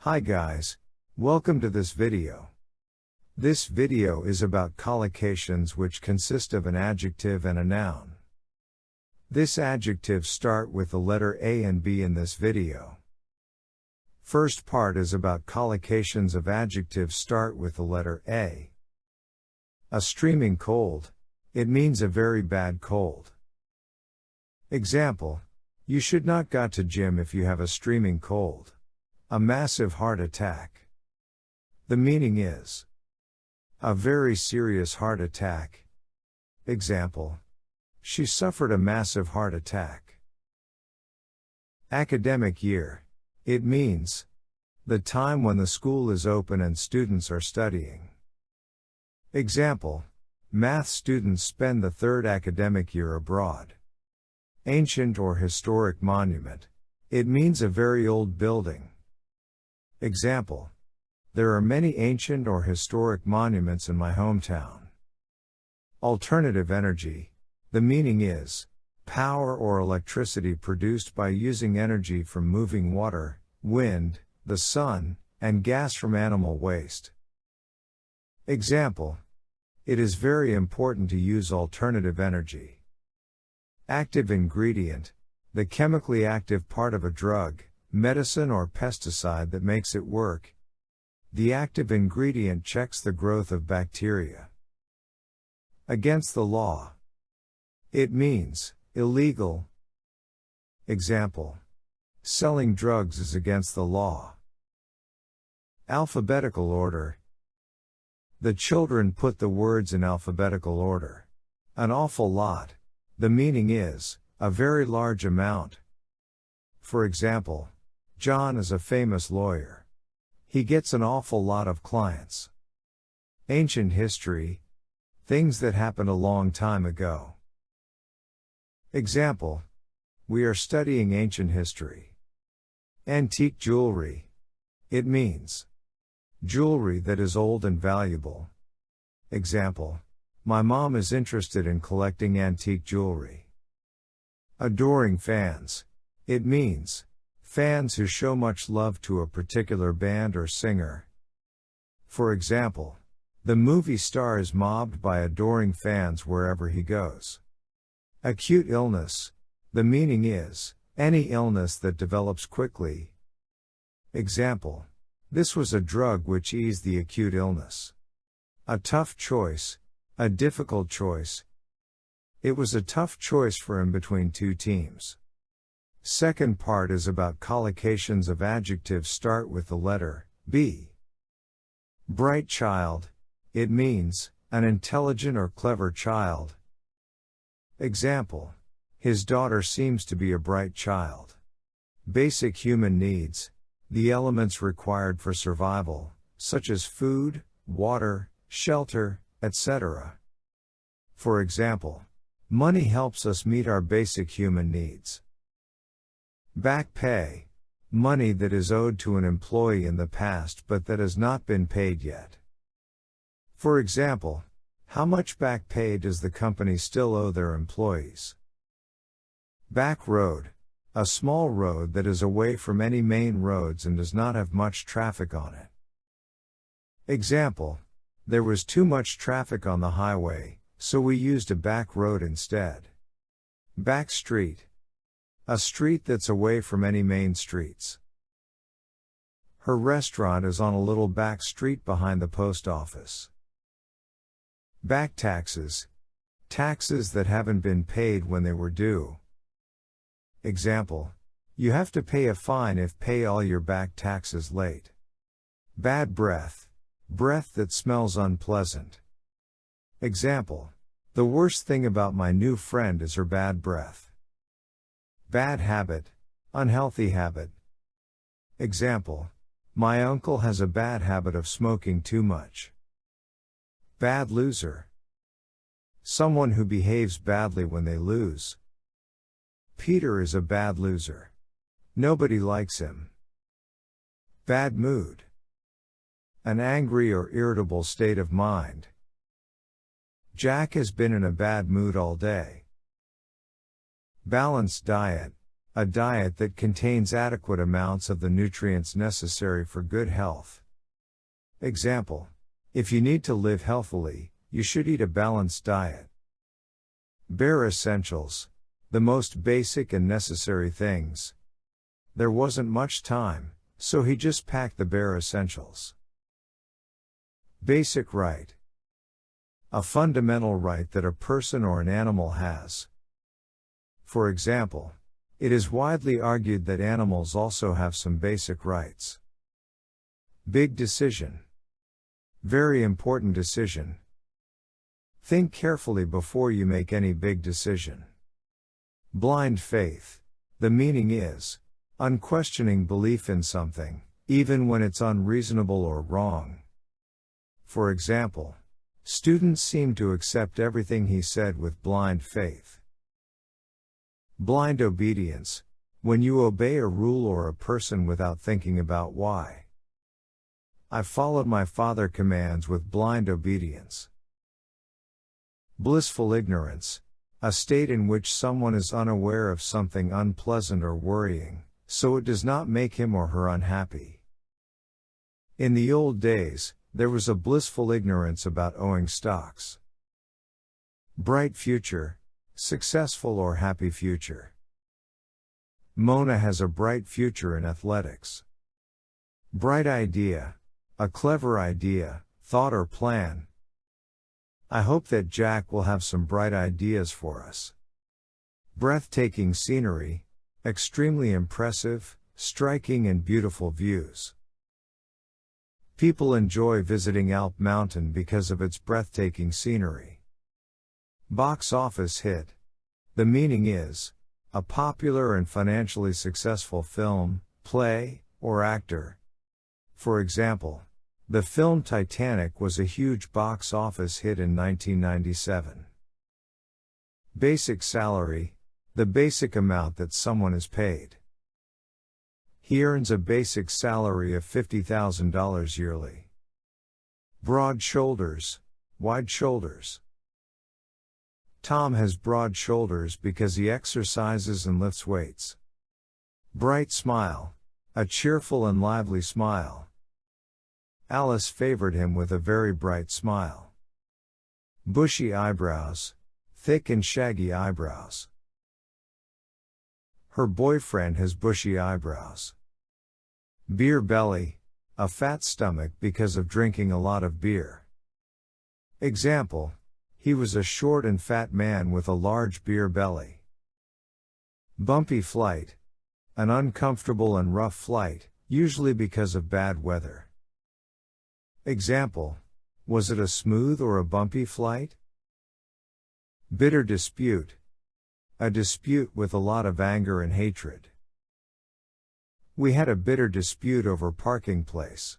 Hi guys, welcome to this video. This video is about collocations which consist of an adjective and a noun. This adjectives start with the letter A and B in this video. First part is about collocations of adjectives start with the letter A. A streaming cold. It means a very bad cold. Example, you should not go to gym if you have a streaming cold. A massive heart attack. The meaning is a very serious heart attack. Example, she suffered a massive heart attack. Academic year. It means the time when the school is open and students are studying. Example, math students spend the third academic year abroad. Ancient or historic monument. It means a very old building. Example, there are many ancient or historic monuments in my hometown. Alternative energy. The meaning is power or electricity produced by using energy from moving water, wind, the sun, and gas from animal waste. Example, it is very important to use alternative energy. Active ingredient. The chemically active part of a drug, medicine or pesticide that makes it work. The active ingredient checks the growth of bacteria. Against the law. It means illegal. Example, selling drugs is against the law. Alphabetical order. The children put the words in alphabetical order. An awful lot. The meaning is a very large amount. For example, John is a famous lawyer. He gets an awful lot of clients. Ancient history. Things that happened a long time ago. Example, we are studying ancient history. Antique jewelry. It means jewelry that is old and valuable. Example, my mom is interested in collecting antique jewelry. Adoring fans. It means fans who show much love to a particular band or singer. For example, the movie star is mobbed by adoring fans wherever he goes. Acute illness. The meaning is any illness that develops quickly. Example, this was a drug which eased the acute illness. A tough choice. A difficult choice. It was a tough choice for him between two teams. Second part is about collocations of adjectives start with the letter B. Bright child. It means an intelligent or clever child. Example, his daughter seems to be a bright child. Basic human needs. The elements required for survival, such as food, water, shelter, etc. For example, money helps us meet our basic human needs. Back pay. Money that is owed to an employee in the past but that has not been paid yet. For example, how much back pay does the company still owe their employees? Back road. A small road that is away from any main roads and does not have much traffic on it. Example, there was too much traffic on the highway, so we used a back road instead. Back street. A street that's away from any main streets. Her restaurant is on a little back street behind the post office. Back taxes. Taxes that haven't been paid when they were due. Example, you have to pay a fine if pay all your back taxes late. Bad breath. Breath that smells unpleasant. Example, the worst thing about my new friend is her bad breath. Bad habit. Unhealthy habit. Example, my uncle has a bad habit of smoking too much. Bad loser. Someone who behaves badly when they lose. Peter is a bad loser. Nobody likes him. Bad mood. An angry or irritable state of mind. Jack has been in a bad mood all day. Balanced diet. a diet that contains adequate amounts of the nutrients necessary for good health. Example: if you need to live healthily, you should eat a balanced diet. Bare essentials, the most basic and necessary things. There wasn't much time, so he just packed the bare essentials. Basic right. A fundamental right that a person or an animal has. For example, it is widely argued that animals also have some basic rights. Big decision. Very important decision. Think carefully before you make any big decision. Blind faith. The meaning is unquestioning belief in something, even when it's unreasonable or wrong. For example, students seem to accept everything he said with blind faith. Blind obedience. When you obey a rule or a person without thinking about why. I followed my father's commands with blind obedience. Blissful ignorance. A state in which someone is unaware of something unpleasant or worrying, so it does not make him or her unhappy. In the old days, there was a blissful ignorance about owning stocks. Bright future. Successful or happy future. Mona has a bright future in athletics. Bright idea. A clever idea, thought or plan. I hope that Jack will have some bright ideas for us. Breathtaking scenery. Extremely impressive, striking and beautiful views. People enjoy visiting Alp Mountain because of its breathtaking scenery. Box office hit. The meaning is a popular and financially successful film, play, or actor. For example, the film Titanic was a huge box office hit in 1997. Basic salary. The basic amount that someone is paid. He earns a basic salary of $50,000 yearly. Broad shoulders. Wide shoulders. Tom has broad shoulders because he exercises and lifts weights. Bright smile. A cheerful and lively smile. Alice favored him with a very bright smile. Bushy eyebrows. Thick and shaggy eyebrows. Her boyfriend has bushy eyebrows. Beer belly. A fat stomach because of drinking a lot of beer. Example: he was a short and fat man with a large beer belly. Bumpy flight. An uncomfortable and rough flight, usually because of bad weather. Example: was it a smooth or a bumpy flight? Bitter dispute. A dispute with a lot of anger and hatred. We had a bitter dispute over parking place.